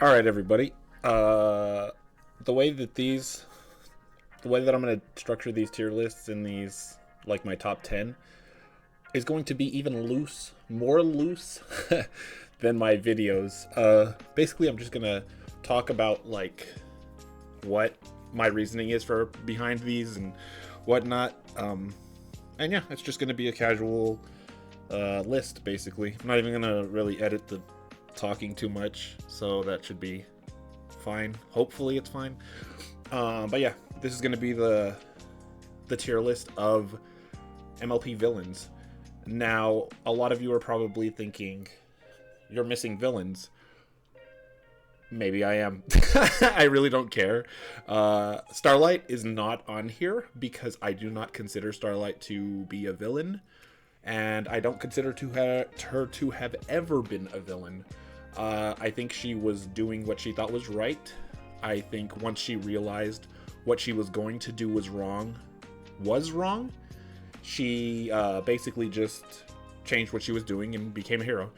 All right, everybody. The way that I'm going to structure these tier lists in these, like my top 10, is going to be even more loose than my videos. Basically, I'm just going to talk about, like, what my reasoning is for behind these and whatnot. And yeah, it's just going to be a casual list, basically. I'm not even going to really edit the talking too much, so that should be fine. Hopefully it's fine. But yeah, this is going to be the tier list of MLP villains. Now, a lot of you are probably thinking, you're missing villains. Maybe I am. I really don't care. Starlight is not on here because I do not consider Starlight to be a villain, and I don't consider her to have ever been a villain. I think she was doing what she thought was right. I think once she realized what she was going to do was wrong, she basically just changed what she was doing and became a hero.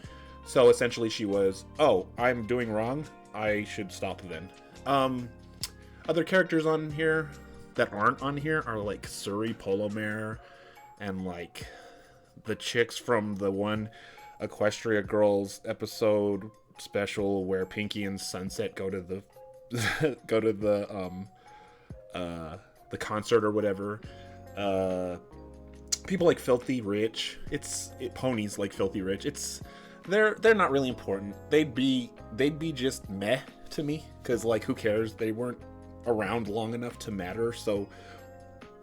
So essentially she was, oh, I'm doing wrong, I should stop then. Other characters on here that aren't on here are like Suri Polo Mare and like the chicks from the one Equestria Girls episode special where Pinky and Sunset go to the the concert or whatever. People like Filthy Rich. Ponies like Filthy Rich. They're not really important. They'd be just meh to me, because like who cares? They weren't around long enough to matter, so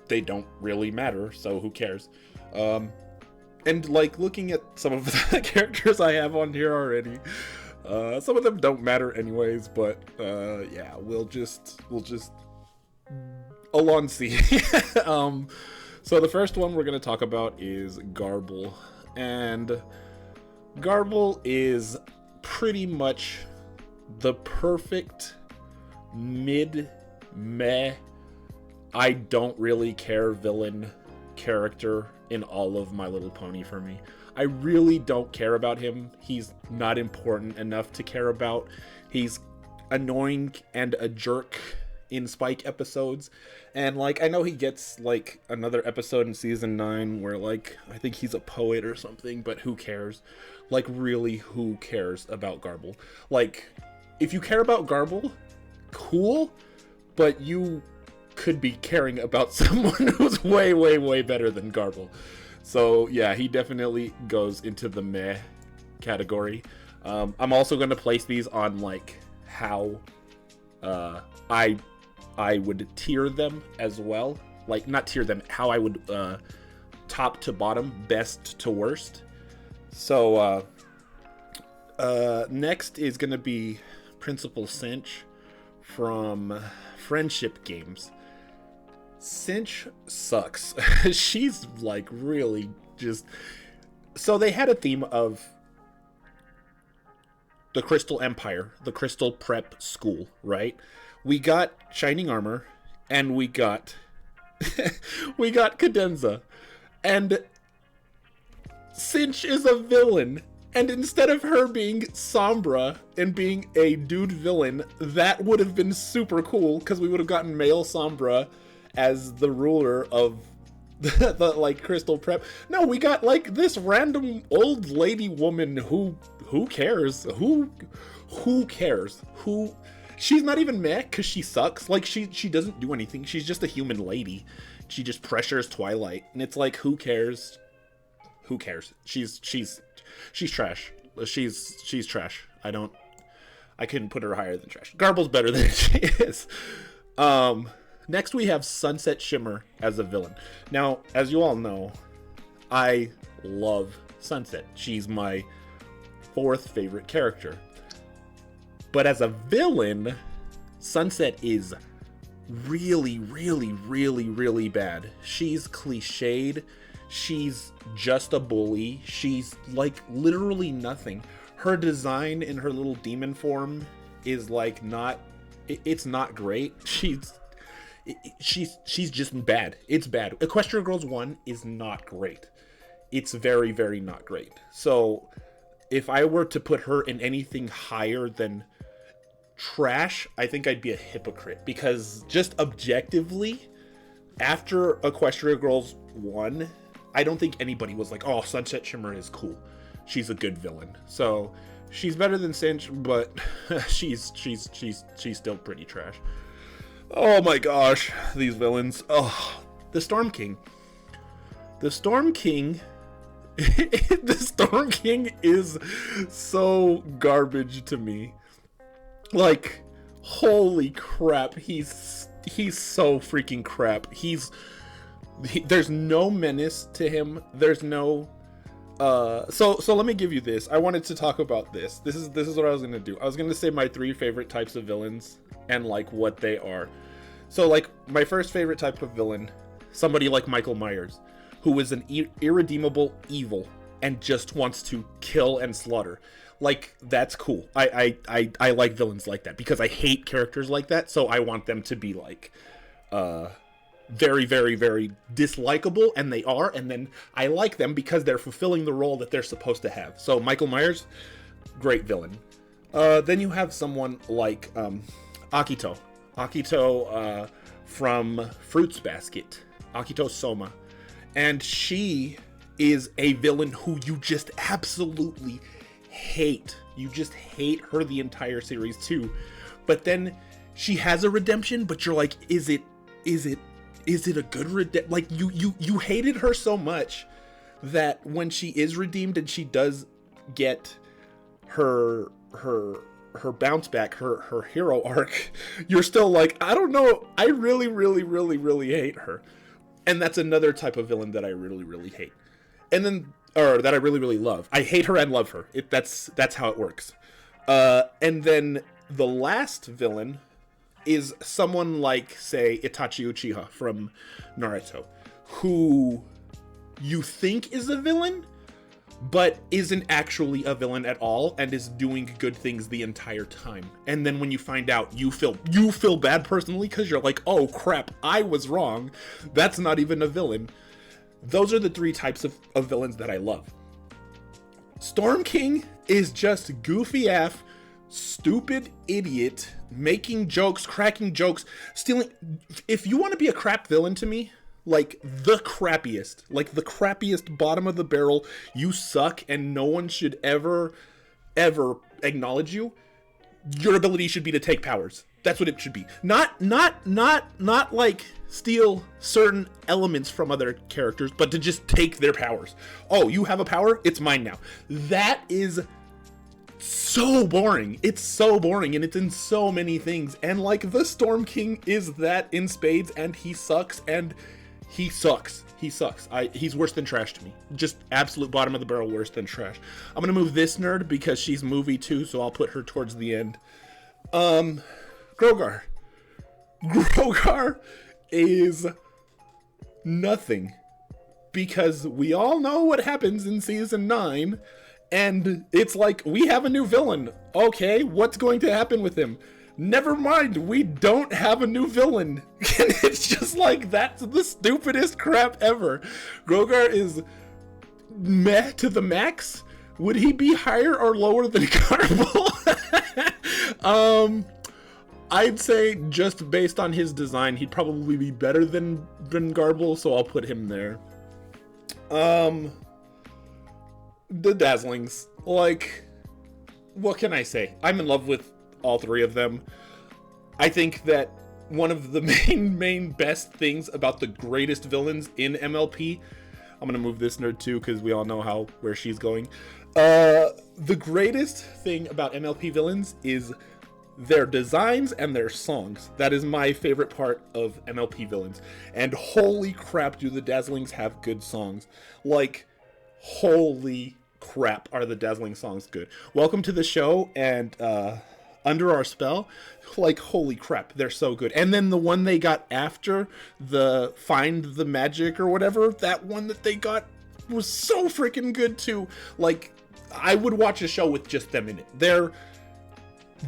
they don't really matter, so who cares? And like looking at some of the characters I have on here already, some of them don't matter anyways, but yeah, we'll just along see. So the first one we're going to talk about is Garble, and Garble is pretty much the perfect meh, I don't really care villain character in all of My Little Pony for me. I really don't care about him. He's not important enough to care about. He's annoying and a jerk in Spike episodes, and like I know he gets like another episode in season 9 where like I think he's a poet or something, but who cares? Like really, who cares about Garble? Like if you care about Garble, cool, but you could be caring about someone who's way better than Garble. So yeah, he definitely goes into the meh category. I'm also going to place these on like how I would tier them as well. Like not tier them, how I would top to bottom, best to worst. So next is going to be Principal Cinch from Friendship Games. Cinch sucks. She's like really just... So they had a theme of the Crystal Empire, the Crystal Prep School, right? We got Shining Armor, and we got we got Cadenza, and Cinch is a villain. And instead of her being Sombra and being a dude villain, that would have been super cool, because we would have gotten male Sombra as the ruler of the like Crystal Prep. No, we got like this random old lady woman who cares? Who cares? She's not even meh because she sucks. Like she doesn't do anything. She's just a human lady. She just pressures Twilight, and it's like who cares? Who cares? She's trash. She's trash. I couldn't put her higher than trash. Garble's better than she is. Next we have Sunset Shimmer as a villain. Now, as you all know, I love Sunset. She's my 4th favorite character. But as a villain, Sunset is really bad. She's cliched. She's just a bully. She's like literally nothing. Her design in her little demon form is like it's not great. She's just bad. It's bad. Equestria Girls 1 is not great. It's very not great. So if I were to put her in anything higher than trash, I think I'd be a hypocrite, because just objectively, after Equestria Girls 1, I don't think anybody was like, oh, Sunset Shimmer is cool. She's a good villain. So she's better than Cinch, but she's still pretty trash. Oh my gosh, these villains. Oh, the Storm King. The Storm King the Storm King is so garbage to me. Like, holy crap, he's so freaking crap. There's no menace to him. There's no so let me give you this. I wanted to talk about this. This is what I was gonna do. I was gonna say my 3 favorite types of villains and like what they are. So like my first favorite type of villain, somebody like Michael Myers, who is an irredeemable evil and just wants to kill and slaughter. Like, that's cool. I like villains like that because I hate characters like that. So I want them to be like very, very, very dislikable, and they are. And then I like them because they're fulfilling the role that they're supposed to have. So Michael Myers, great villain. Then you have someone like Akito. Akito from Fruits Basket. Akito Soma. And she is a villain who you just absolutely hate. You just hate her the entire series too. But then she has a redemption, but you're like, is it a good redemption? Like, you hated her so much that when she is redeemed and she does get her bounce back, her hero arc, you're still like, I don't know, I really, really, really, really hate her. And that's another type of villain that I really, really hate. And then, or that I really, really love. I hate her and love her. That's how it works. And then the last villain is someone like, say, Itachi Uchiha from Naruto, who you think is a villain, but isn't actually a villain at all and is doing good things the entire time. And then when you find out, you feel bad personally because you're like, oh crap, I was wrong. That's not even a villain. Those are the 3 types of villains that I love. Storm King is just goofy ass, stupid idiot, making jokes, cracking jokes, stealing. If you want to be a crap villain to me, like the crappiest bottom of the barrel, you suck and no one should ever acknowledge you, your ability should be to take powers. That's what it should be. Not like steal certain elements from other characters, but to just take their powers. Oh, you have a power? It's mine now. That is so boring. It's so boring, and it's in so many things. And like, the Storm King is that in spades, and he sucks, and he sucks. He sucks. He's worse than trash to me. Just absolute bottom of the barrel, worse than trash. I'm gonna move this nerd because she's movie too, so I'll put her towards the end. Grogar. Grogar is nothing, because we all know what happens in season 9, and it's like, we have a new villain. Okay, what's going to happen with him? Never mind, we don't have a new villain. It's just like, that's the stupidest crap ever. Grogar is meh to the max. Would he be higher or lower than Garble? I'd say just based on his design, he'd probably be better than Garble, so I'll put him there. The Dazzlings. Like, what can I say? I'm in love with all 3 of them. I think that one of the main best things about the greatest villains in MLP, I'm gonna move this nerd too because we all know where she's going. The greatest thing about MLP villains is their designs and their songs. That is my favorite part of MLP villains. And holy crap, do the Dazzlings have good songs. Like, holy crap, are the Dazzling songs good. Welcome to the show and Under Our Spell. Like, holy crap, they're so good. And then the one they got after, the Find the Magic or whatever, that one that they got was so freaking good too. Like, I would watch a show with just them in it.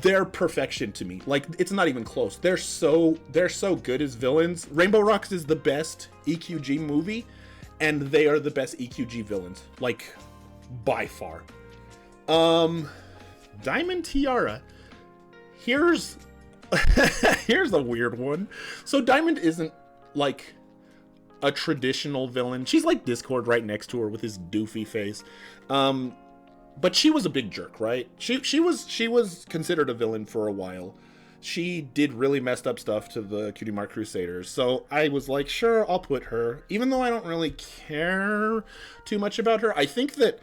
They're perfection to me. Like, it's not even close. They're so good as villains. Rainbow Rocks is the best EQG movie, and they are the best EQG villains, like, by far. Diamond Tiara. here's here's a weird one. So Diamond isn't like a traditional villain. She's like Discord right next to her with his doofy face. But she was a big jerk, right? She was considered a villain for a while. She did really messed up stuff to the Cutie Mark Crusaders. So I was like, sure, I'll put her. Even though I don't really care too much about her. I think that...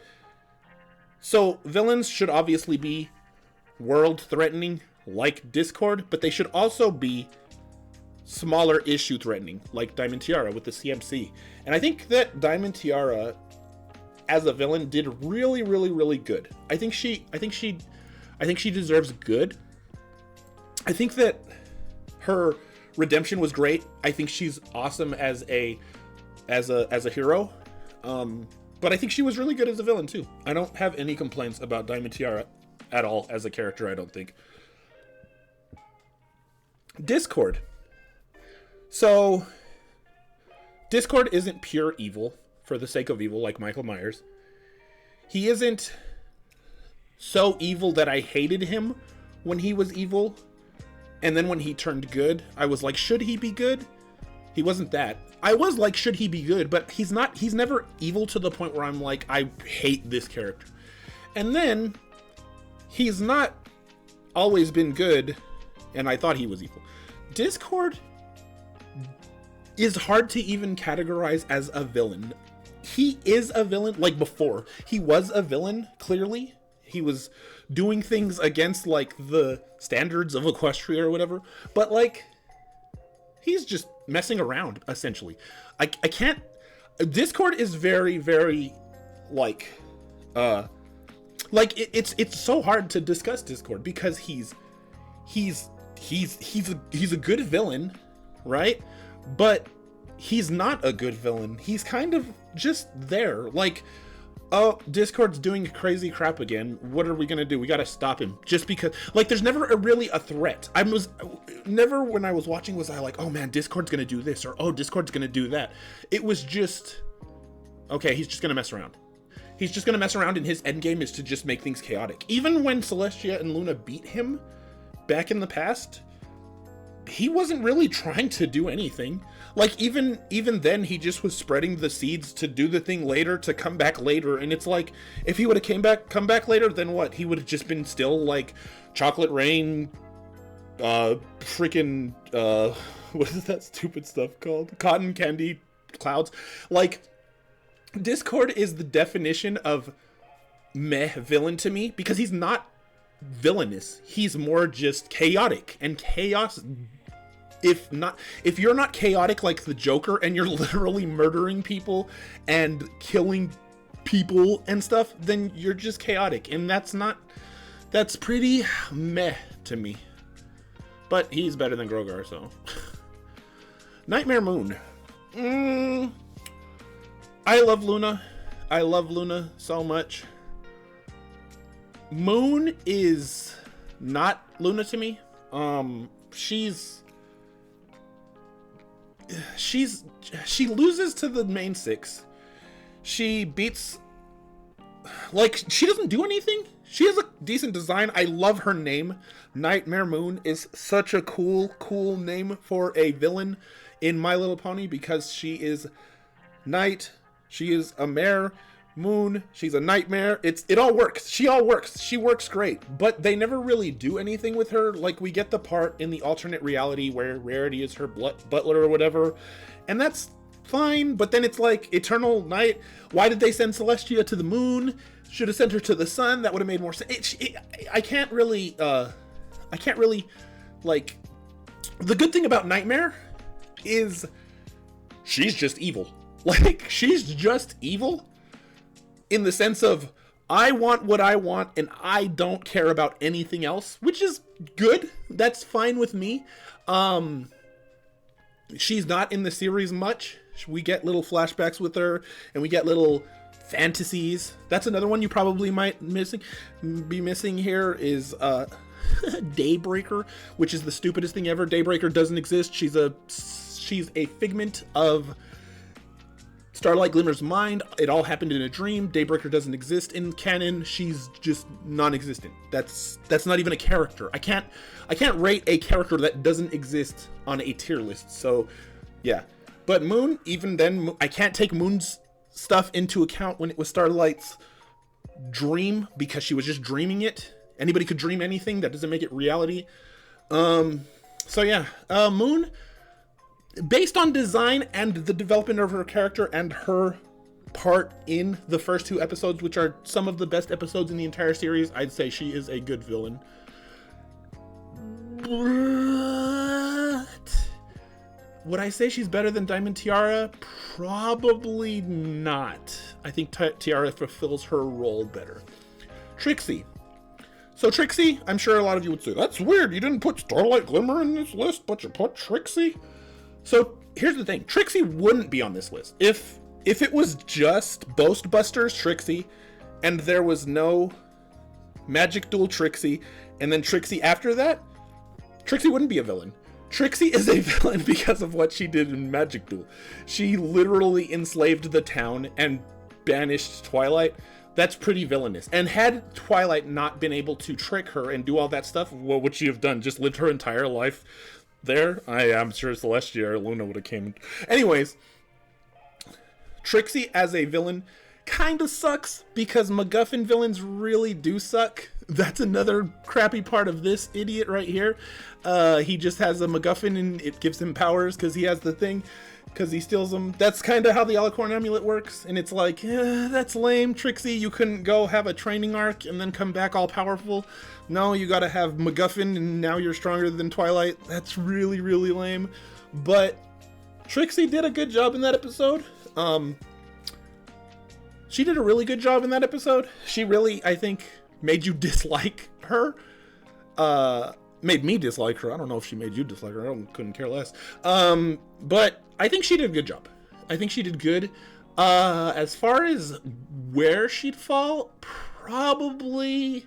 So villains should obviously be world-threatening, like Discord. But they should also be smaller issue-threatening, like Diamond Tiara with the CMC. And I think that Diamond Tiara, as a villain, did really, really, really good. I think she deserves good. I think that her redemption was great. I think she's awesome as a hero. But I think she was really good as a villain too. I don't have any complaints about Diamond Tiara at all as a character, I don't think. Discord. So Discord isn't pure evil for the sake of evil like Michael Myers. He isn't so evil that I hated him when he was evil. And then when he turned good, I was like, should he be good? He wasn't that. I was like, should he be good? But he's not. He's never evil to the point where I'm like, I hate this character. And then he's not always been good, and I thought he was evil. Discord is hard to even categorize as a villain. He is a villain, like before. He was a villain, clearly. He was doing things against, like, the standards of Equestria or whatever. But, like, he's just messing around, essentially. I can't... Discord is very, very, like... It's so hard to discuss Discord because he's a good villain, right? But he's not a good villain. He's kind of just there. Like, oh, Discord's doing crazy crap again. What are we gonna do? We gotta stop him. Just because, like, there's never really a threat. Never when I was watching was I like, oh man, Discord's gonna do this, or oh, Discord's gonna do that. It was just, okay, he's just gonna mess around. He's just gonna mess around, and his endgame is to just make things chaotic. Even when Celestia and Luna beat him back in the past, he wasn't really trying to do anything. Like, even then, he just was spreading the seeds to do the thing later, to come back later. And it's like, if he would have come back later, then what? He would have just been still like Chocolate Rain, freaking, what is that stupid stuff called? Cotton Candy Clouds. Like, Discord is the definition of meh villain to me, because he's not villainous. He's more just chaotic, and chaos. If you're not chaotic like the Joker, and you're literally murdering people and killing people and stuff, then you're just chaotic, and that's pretty meh to me. But he's better than Grogar, so. Nightmare Moon. I love Luna. I love Luna so much. Moon is not Luna to me. She loses to the main six. She beats, like, she doesn't do anything. She has a decent design. I love her name. Nightmare Moon is such a cool name for a villain in My Little Pony, because she is night, she is a mare, moon, she's a nightmare. It all works. She works great, but they never really do anything with her. Like, we get the part in the alternate reality where Rarity is her butler or whatever, and that's fine, but then it's like Eternal Night. Why did they send Celestia to the moon? Should have sent her to the sun. That would have made more sense. I can't really like, the good thing about Nightmare is she's just evil. Like, she's just evil in the sense of, I want what I want and I don't care about anything else, which is good. That's fine with me. She's not in the series much. We get little flashbacks with her, and we get little fantasies. That's another one you probably might be missing here is Daybreaker, which is the stupidest thing ever. Daybreaker doesn't exist. She's a figment of Starlight Glimmer's mind, it all happened in a dream. Daybreaker doesn't exist in canon. She's just non-existent. That's not even a character. I can't rate a character that doesn't exist on a tier list. So, yeah. But Moon, even then, I can't take Moon's stuff into account when it was Starlight's dream, because she was just dreaming it. Anybody could dream anything. That doesn't make it reality. So yeah, Moon, based on design and the development of her character and her part in the first 2 episodes, which are some of the best episodes in the entire series, I'd say she is a good villain. But would I say she's better than Diamond Tiara? Probably not. I think Tiara fulfills her role better. Trixie. So Trixie, I'm sure a lot of you would say, that's weird, you didn't put Starlight Glimmer in this list, but you put Trixie? So here's the thing, Trixie wouldn't be on this list. If it was just Ghostbusters Trixie, and there was no Magic Duel Trixie, and then Trixie after that, Trixie wouldn't be a villain. Trixie is a villain because of what she did in Magic Duel. She literally enslaved the town and banished Twilight. That's pretty villainous. And had Twilight not been able to trick her and do all that stuff, what would she have done? Just lived her entire life there? I'm sure Celestia or Luna would have came. Anyways, Trixie as a villain kind of sucks because MacGuffin villains really do suck. That's another crappy part of this idiot right here. He just has a MacGuffin and it gives him powers because he has the thing. Because he steals them. That's kind of how the Alicorn Amulet works. And it's like, that's lame, Trixie. You couldn't go have a training arc and then come back all powerful. No, you gotta have MacGuffin and now you're stronger than Twilight. That's really, really lame. But Trixie did a good job in that episode. She did a really good job in that episode. She really, I think, made you dislike her. Made me dislike her. I don't know if she made you dislike her. Couldn't care less. But I think she did a good job. I think she did good. As far as where she'd fall, probably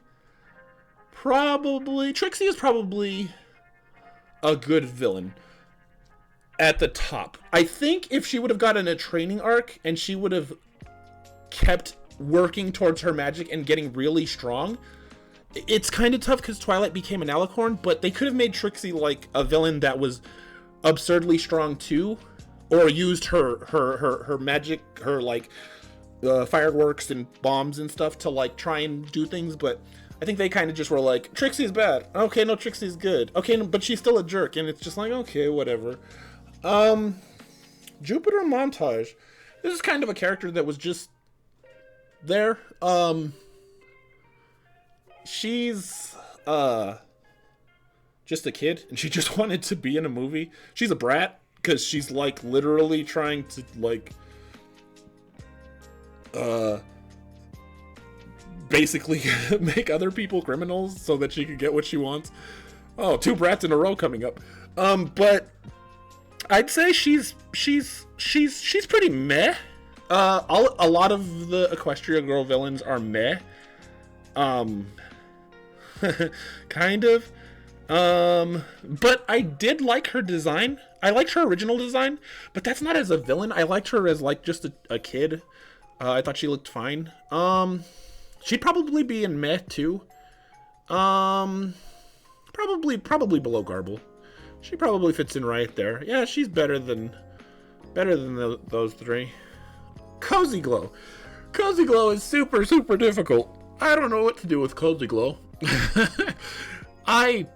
Trixie is probably a good villain at the top. I think if she would have gotten a training arc and she would have kept working towards her magic and getting really strong, it's kind of tough because Twilight became an Alicorn, but they could have made Trixie like a villain that was absurdly strong too, or used her magic, her like fireworks and bombs and stuff to like try and do things. But I think they kind of just were like, Trixie's bad. Okay, no, Trixie's good. Okay, no, but she's still a jerk, and it's just like, okay, whatever. Jupiter Montage. This is kind of a character that was just there. She's just a kid and she just wanted to be in a movie. She's a brat because she's like literally trying to like basically make other people criminals so that she could get what she wants. Oh, 2 brats in a row coming up. But I'd say she's pretty meh. A lot of the Equestria Girl villains are meh. Kind of. But I did like her design. I liked her original design, but that's not as a villain. I liked her as like just a kid. I thought she looked fine. She'd probably be in meh too. Probably below Garble. She probably fits in right there. Yeah, she's better than those 3. Cozy Glow. Cozy Glow is super, super difficult. I don't know what to do with Cozy Glow. I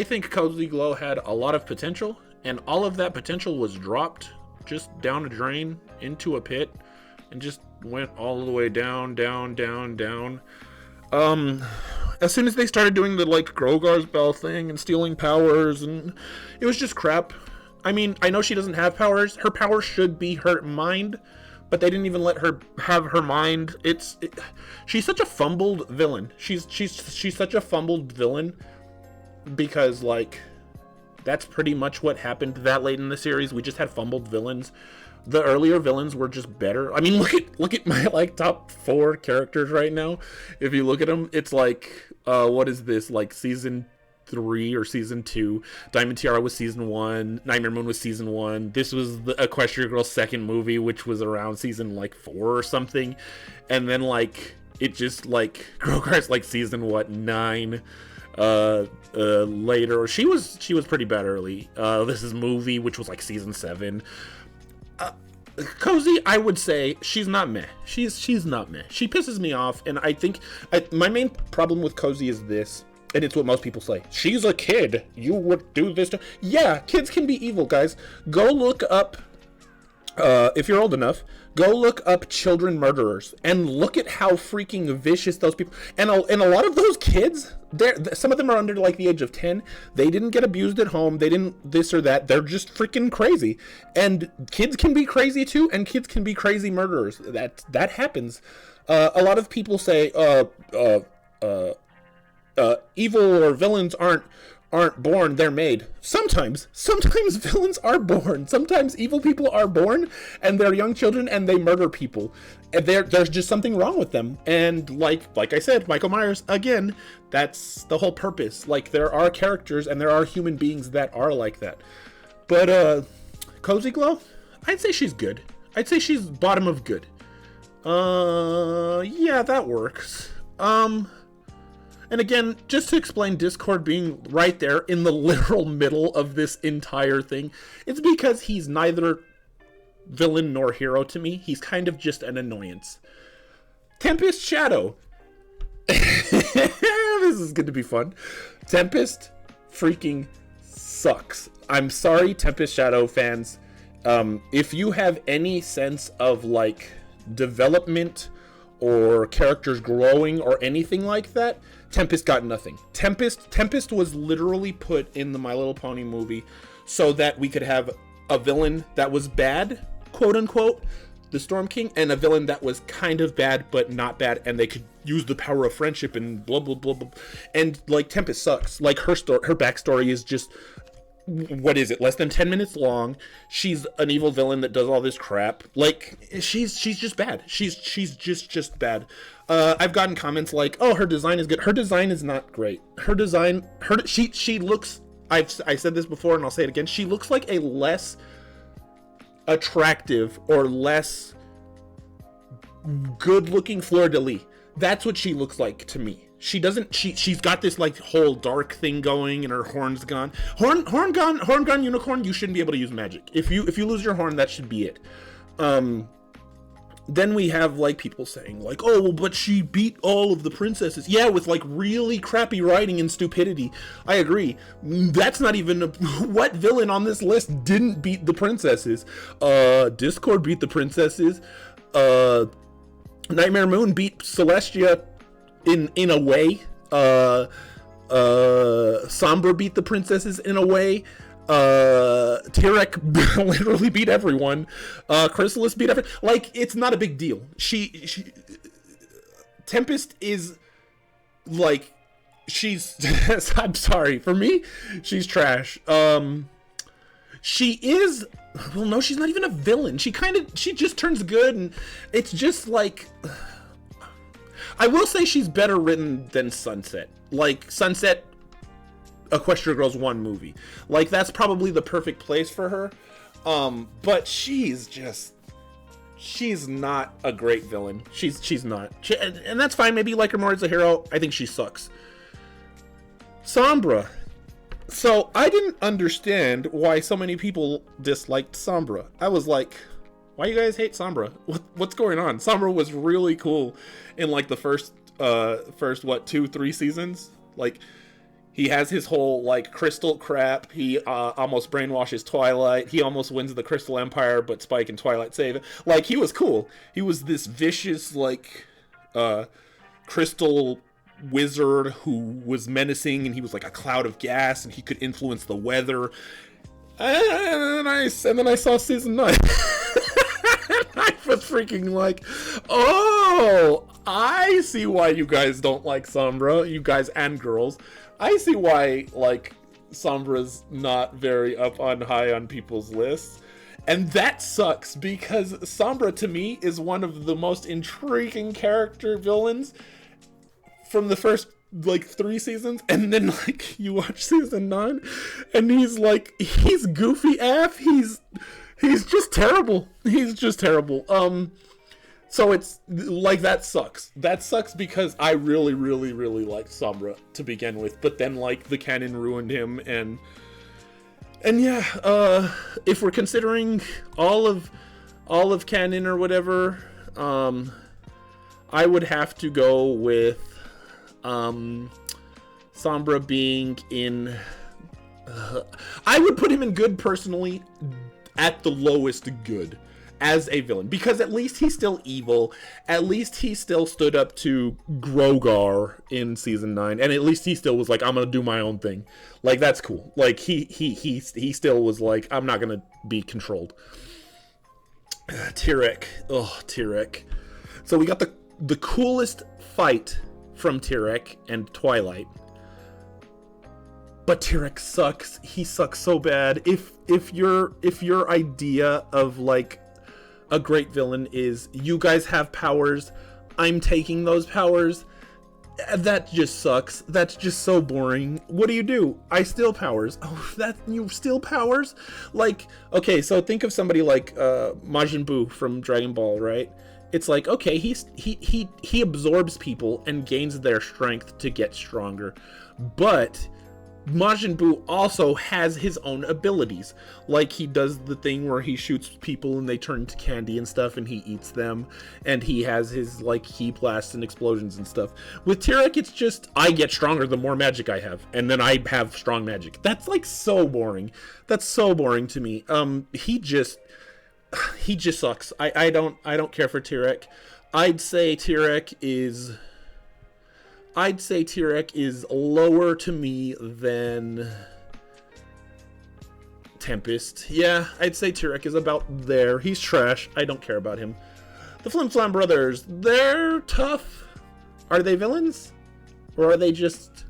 think Cozy Glow had a lot of potential, and all of that potential was dropped just down a drain into a pit, and just went all the way down. As soon as they started doing the like Grogar's Bell thing and stealing powers, and it was just crap. I mean, I know she doesn't have powers. Her power should be her mind, but they didn't even let her have her mind. She's such a fumbled villain. She's such a fumbled villain because like that's pretty much what happened that late in the series. We just had fumbled villains. The earlier villains were just better. I mean, look at my like top 4 characters right now. If you look at them, it's like what is this, like season 3 or season 2. Diamond Tiara was season 1. Nightmare Moon was season 1. This was the Equestria Girl's second movie, which was around season like 4 or something. And then like it just like Grogar's like season 9 later. Or she was pretty bad early. This is movie, which was like season 7. Cozy, I would say she's not meh. She's not meh. She pisses me off, and I think my main problem with Cozy is this. And it's what most people say. She's a kid. You would do this to... Yeah, kids can be evil, guys. Go look up... if you're old enough, go look up children murderers. And look at how freaking vicious those people... And a lot of those kids... Some of them are under, like, the age of 10. They didn't get abused at home. They didn't this or that. They're just freaking crazy. And kids can be crazy, too. And kids can be crazy murderers. That happens. A lot of people say... evil or villains aren't born, they're made. Sometimes villains are born. Sometimes evil people are born and they're young children and they murder people. And there's just something wrong with them. And like I said, Michael Myers, again, that's the whole purpose. Like, there are characters and there are human beings that are like that. But Cozy Glow, I'd say she's good. I'd say she's bottom of good. Yeah, that works. And again, just to explain Discord being right there in the literal middle of this entire thing, it's because he's neither villain nor hero to me. He's kind of just an annoyance. Tempest Shadow. This is going to be fun. Tempest freaking sucks. I'm sorry, Tempest Shadow fans. If you have any sense of, like, development or characters growing or anything like that, Tempest got nothing. Tempest was literally put in the My Little Pony movie so that we could have a villain that was bad, quote unquote, the Storm King, and a villain that was kind of bad but not bad, and they could use the power of friendship and blah blah blah blah. And like, Tempest sucks. Like, her backstory is just, what is it, less than 10 minutes long. She's an evil villain that does all this crap. Like, she's just bad. She's just bad. I've gotten comments like, oh, her design is good. Her design is not great. Her design, she looks, I said this before and I'll say it again, she looks like a less attractive or less good looking Fleur-de-Lis. That's what she looks like to me. She doesn't, she's got this like whole dark thing going and her horn's gone. Horn gone unicorn, you shouldn't be able to use magic. If you lose your horn, that should be it. Then we have like people saying like, oh, well, but she beat all of the princesses. Yeah, with like really crappy writing and stupidity. I agree. That's not even what villain on this list didn't beat the princesses. Discord beat the princesses. Nightmare Moon beat Celestia in a way. Sombra beat the princesses in a way. Tirek literally beat everyone. Chrysalis beat everyone. Like, it's not a big deal. She Tempest is like, she's I'm sorry, for me, she's trash. She is, well, no, she's not even a villain. She just turns good, and it's just like, I will say she's better written than Sunset. Like, Sunset, Equestria Girls 1 movie. Like, that's probably the perfect place for her. But she's not a great villain. She's not. And that's fine. Maybe you like her more as a hero. I think she sucks. Sombra. So, I didn't understand why so many people disliked Sombra. I was like, why you guys hate Sombra? What's going on? Sombra was really cool in, like, the first 2-3 seasons. Like, he has his whole, like, crystal crap. He almost brainwashes Twilight. He almost wins the Crystal Empire, but Spike and Twilight save it. Like, he was cool. He was this vicious, like, crystal wizard who was menacing, and he was like a cloud of gas, and he could influence the weather. And then I saw season 9. I was freaking like, oh, I see why you guys don't like Sombra, you guys and girls. I see why, like, Sombra's not very up on high on people's lists. And that sucks, because Sombra, to me, is one of the most intriguing character villains from the first like 3 seasons, and then like you watch season 9 and he's goofy AF. He's just terrible. He's just terrible. So it's like, that sucks. That sucks because I really liked Sombra to begin with, but then like the canon ruined him, and yeah, if we're considering all of canon or whatever, I would have to go with Sombra being in, I would put him in good personally, at the lowest good as a villain, because at least he's still evil. At least he still stood up to Grogar in season 9, and at least he still was like, I'm gonna do my own thing. Like, that's cool. Like, he still was like, I'm not gonna be controlled. Tirek. Oh, Tirek. So we got the coolest fight from Tirek and Twilight. But Tirek sucks. He sucks so bad. If your idea of like a great villain is, you guys have powers, I'm taking those powers, that just sucks. That's just so boring. What do? I steal powers. Oh, that, you steal powers? Like, okay, so think of somebody like Majin Buu from Dragon Ball, right? It's like, okay, he absorbs people and gains their strength to get stronger, but Majin Buu also has his own abilities. Like, he does the thing where he shoots people and they turn into candy and stuff, and he eats them, and he has his like ki blasts and explosions and stuff. With Tirek, it's just, I get stronger the more magic I have, and then I have strong magic. That's like so boring. That's so boring to me. He just sucks. I don't care for Tirek. I'd say Tirek is lower to me than Tempest. Yeah, I'd say Tirek is about there. He's trash. I don't care about him. The Flim Flam brothers, they're tough. Are they villains? Or are they just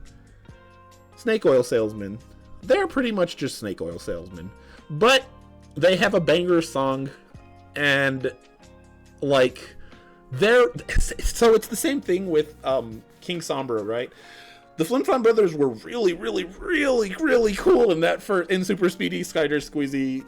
snake oil salesmen? They're pretty much just snake oil salesmen. But they have a banger song, and like, so it's the same thing with King Sombra, right? The Flim Flam brothers were really cool in that in Super Speedy Skyder Squeezy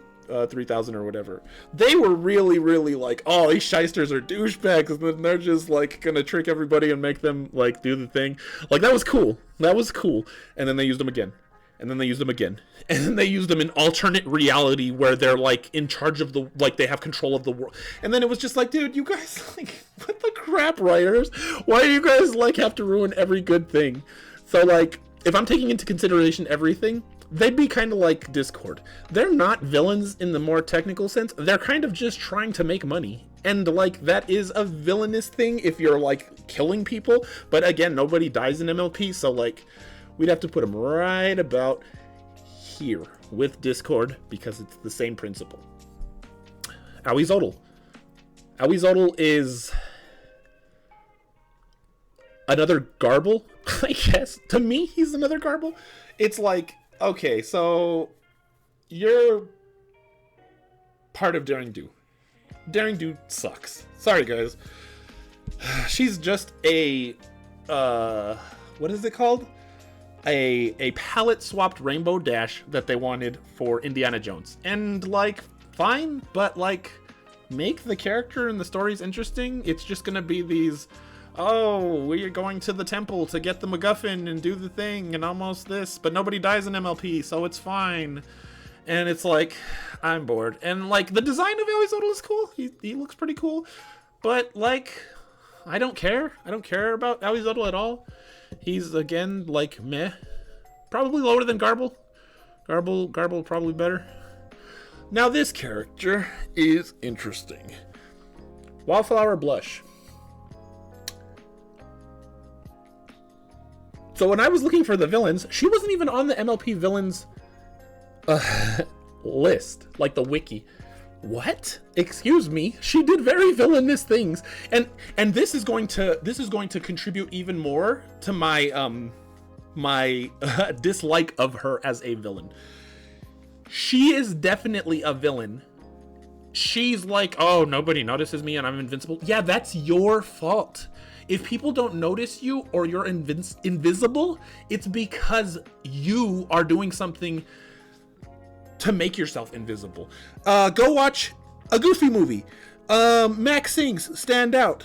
3000 or whatever. They were really like, oh, these shysters are douchebags, and then they're just like gonna trick everybody and make them like do the thing. Like, that was cool. And then they used them again. And then they used them again. And then they used them in alternate reality where they're like in charge of the, like, they have control of the world. And then it was just like, dude, you guys, like, what the crap, writers? Why do you guys like have to ruin every good thing? So like, if I'm taking into consideration everything, they'd be kind of like Discord. They're not villains in the more technical sense. They're kind of just trying to make money. And like, that is a villainous thing if you're like killing people. But again, nobody dies in MLP, so like, we'd have to put them right about here with Discord, because it's the same principle. Awizodl. Awizodl is another Garble, I guess. To me, he's another Garble. It's like, okay, so you're part of Daring Do. Daring Do sucks. Sorry, guys. She's just a, what is it called? A palette swapped Rainbow Dash that they wanted for Indiana Jones. And like, fine, but like, make the character and the stories interesting. It's just gonna be these, oh, we're going to the temple to get the MacGuffin and do the thing and almost this, but nobody dies in MLP, so it's fine. And it's like, I'm bored. And like, the design of Awizodl is cool. He looks pretty cool. But like, I don't care. I don't care about Awizodl at all. He's, again, like, meh. Probably lower than Garble. Garble probably better. Now this character is interesting. Wallflower Blush. So when I was looking for the villains, she wasn't even on the MLP Villains list, like the wiki. What? Excuse me. She did very villainous things, and this is going to contribute even more to my my dislike of her as a villain. She is definitely a villain. She's like, oh, nobody notices me and I'm invincible. Yeah, that's your fault. If people don't notice you or you're invisible, it's because you are doing something to make yourself invisible. Go watch a Goofy movie. Max sings Stand Out.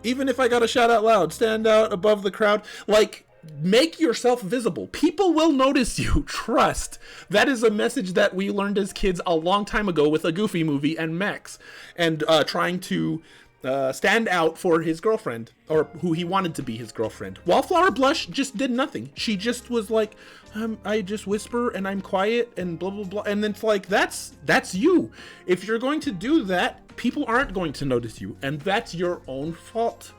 Even if I gotta shout out loud, stand out above the crowd. Like, make yourself visible. People will notice you. Trust. That is a message that we learned as kids a long time ago with a Goofy movie and Max. And trying to stand out for his girlfriend, or who he wanted to be his girlfriend. Wallflower Blush just did nothing. She just was like, I just whisper and I'm quiet and blah blah blah. And then it's like, that's you. If you're going to do that, people aren't going to notice you, and that's your own fault.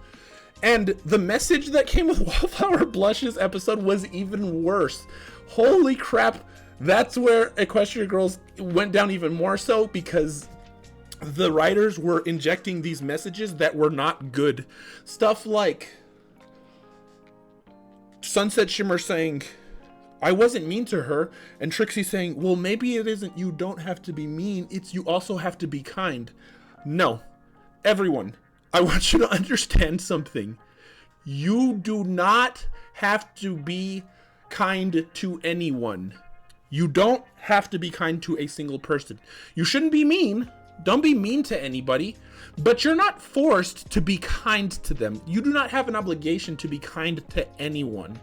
And the message that came with Wallflower Blush's episode was even worse. Holy crap, that's where Equestria Girls went down even more so, because the writers were injecting these messages that were not good. Stuff like Sunset Shimmer saying, I wasn't mean to her, and Trixie saying, well, maybe it isn't you don't have to be mean, it's you also have to be kind. No. Everyone, I want you to understand something. You do not have to be kind to anyone. You don't have to be kind to a single person. You shouldn't be mean. Don't be mean to anybody, but you're not forced to be kind to them. You do not have an obligation to be kind to anyone.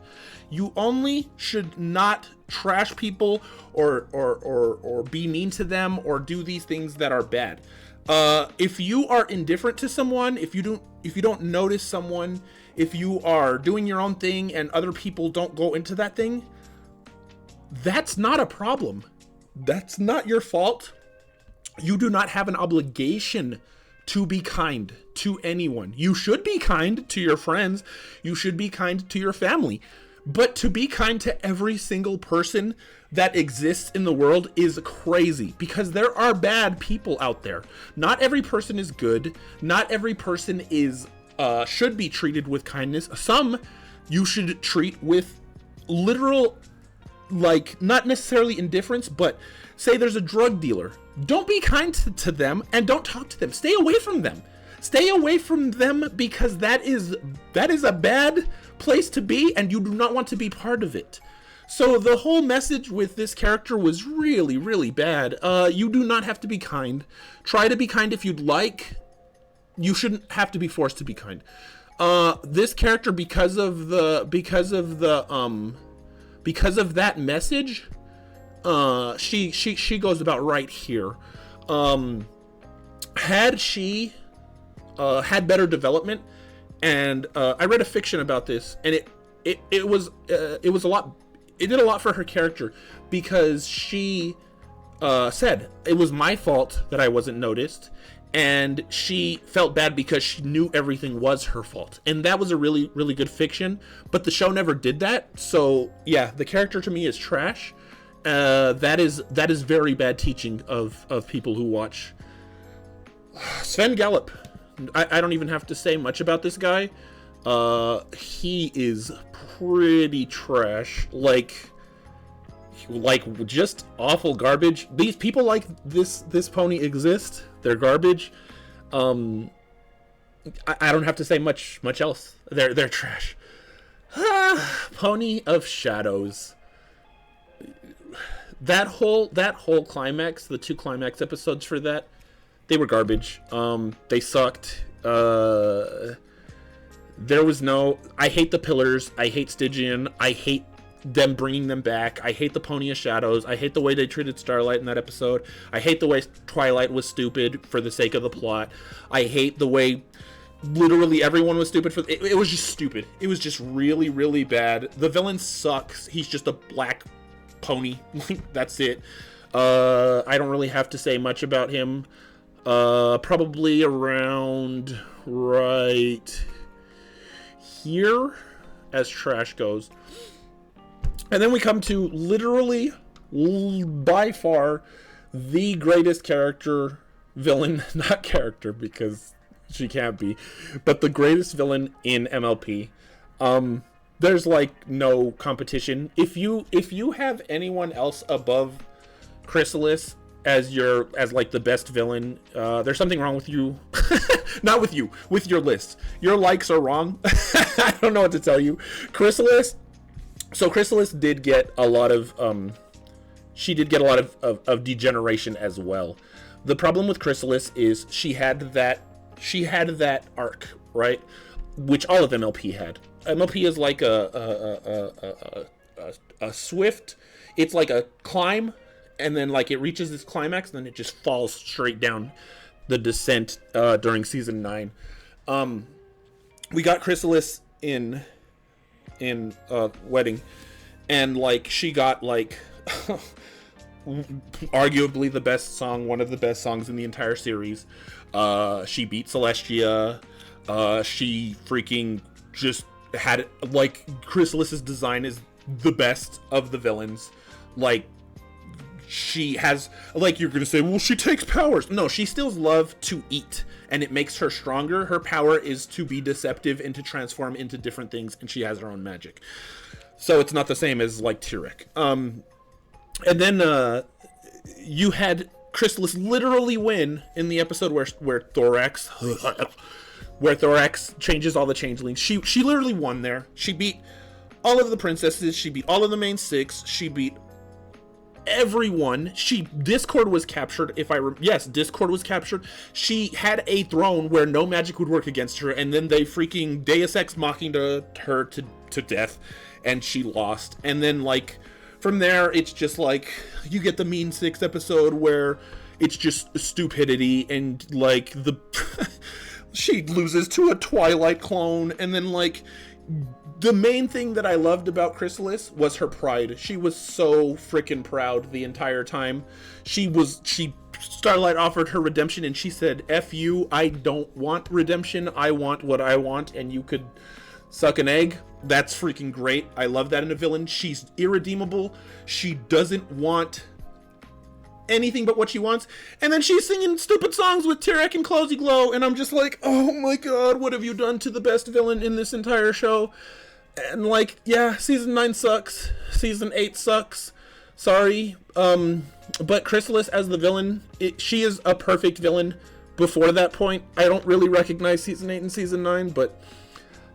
You only should not trash people or be mean to them or do these things that are bad. If you are indifferent to someone, if you don't notice someone, if you are doing your own thing and other people don't go into that thing, that's not a problem. That's not your fault. You do not have an obligation to be kind to anyone. You should be kind to your friends. You should be kind to your family. But to be kind to every single person that exists in the world is crazy, because there are bad people out there. Not every person is good. Not every person is should be treated with kindness. Some you should treat with literal, like, not necessarily indifference, but say there's a drug dealer. Don't be kind to them and don't talk to them. Stay away from them. Stay away from them, because that is a bad place to be, and you do not want to be part of it. So the whole message with this character was really, really bad. You do not have to be kind. Try to be kind if you'd like. You shouldn't have to be forced to be kind. This character, because of that message, she goes about right here. Had she had better development, and I read a fiction about this, and it was a lot. It did a lot for her character, because she said it was my fault that I wasn't noticed, and she felt bad because she knew everything was her fault, and that was a really, really good fiction. But the show never did that, so yeah, the character to me is trash. That is very bad teaching of people who watch. Sven Gallop. I don't even have to say much about this guy. He is pretty trash. Like just awful garbage. These people like this pony exist. They're garbage. I don't have to say much else. They're trash. Pony of Shadows. That whole climax, the 2 climax episodes for that, they were garbage. They sucked. There was no... I hate the Pillars. I hate Stygian. I hate them bringing them back. I hate the Pony of Shadows. I hate the way they treated Starlight in that episode. I hate the way Twilight was stupid for the sake of the plot. I hate the way literally everyone was stupid for... It was just stupid. It was just really, really bad. The villain sucks. He's just a black pony. That's it. I don't really have to say much about him. Probably around right here as trash goes. And then we come to literally, by far, the greatest villain, not character because she can't be, but the greatest villain in MLP. There's like no competition. If you have anyone else above Chrysalis as like the best villain, there's something wrong with you. Not with you, with your list. Your likes are wrong. I don't know what to tell you. Chrysalis. So Chrysalis did get a lot of she did get a lot of degeneration as well. The problem with Chrysalis is she had that arc, right? Which all of MLP had. MLP is like a swift, it's like a climb, and then like it reaches this climax, and then it just falls straight down the descent during season 9. We got Chrysalis in Wedding, and like she got like arguably the best song, one of the best songs in the entire series. She beat Celestia. She freaking just had, like, Chrysalis's design is the best of the villains. Like, she has, like, you're gonna say, well, she takes powers. No, she still loves to eat, and it makes her stronger. Her power is to be deceptive and to transform into different things, and she has her own magic. So it's not the same as, like, Tirek. And then you had Chrysalis literally win in the episode where Thorax changes all the changelings. She literally won there. She beat all of the princesses. She beat all of the main 6. She beat everyone. Discord was captured. Yes, Discord was captured. She had a throne where no magic would work against her, and then they freaking Deus Ex Machina her to death, and she lost. And then like from there, it's just like you get the Mean 6 episode where it's just stupidity, and like the she loses to a Twilight clone, and then like the main thing that I loved about Chrysalis was her pride. She was so freaking proud the entire time. Starlight offered her redemption, and she said, F you, I don't want redemption, I want what I want, and you could suck an egg. That's freaking great. I love that in a villain. She's irredeemable. She doesn't want anything but what she wants, and then she's singing stupid songs with Tirek and Closey Glow, and I'm just like, oh my god, what have you done to the best villain in this entire show? And like, yeah, season 9 sucks, season 8 sucks, sorry, but Chrysalis as the villain, she is a perfect villain. Before that point, I don't really recognize season 8 and season 9, but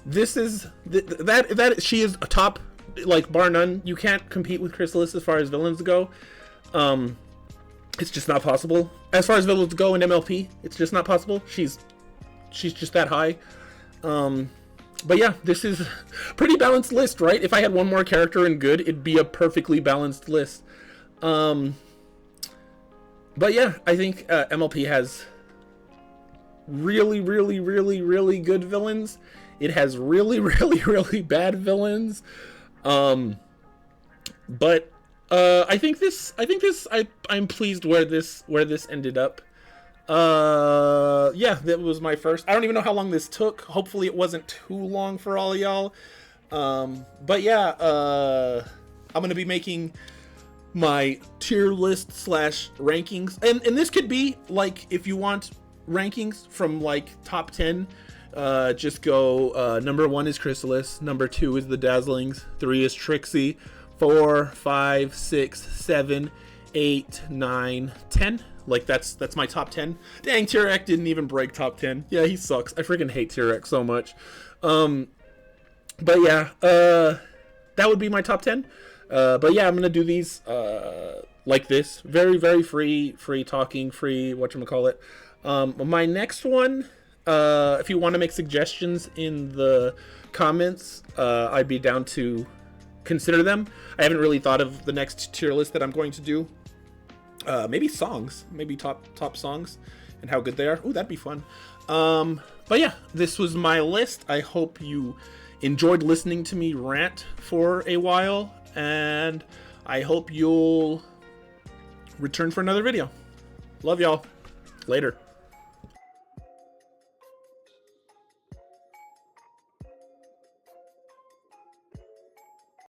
this is that she is a top, like, bar none. You can't compete with Chrysalis as far as villains go. It's just not possible. As far as villains go in MLP, it's just not possible. She's just that high. But yeah, this is a pretty balanced list, right? If I had one more character in good, it'd be a perfectly balanced list. But yeah, I think MLP has really, really, really, really good villains. It has really, really, really bad villains. But I'm pleased where this ended up. Yeah, that was my first. I don't even know how long this took. Hopefully it wasn't too long for all of y'all. But yeah, I'm gonna be making my tier list / rankings, and this could be like, if you want rankings from like top 10, just go number 1 is Chrysalis, number 2 is the Dazzlings, 3 is Trixie, 4, 5, 6, 7, 8, 9, 10. Like, that's my top 10. Dang, Tirek didn't even break top 10. Yeah, he sucks. I freaking hate Tirek so much. But yeah, that would be my top 10. But yeah, I'm gonna do these like this. Very, very free talking, free whatchamacallit. My next one, if you want to make suggestions in the comments, I'd be down to consider them. I haven't really thought of the next tier list that I'm going to do. Maybe songs, maybe top songs and how good they are. Ooh, that'd be fun. But yeah, this was my list. I hope you enjoyed listening to me rant for a while, and I hope you'll return for another video. Love y'all. Later.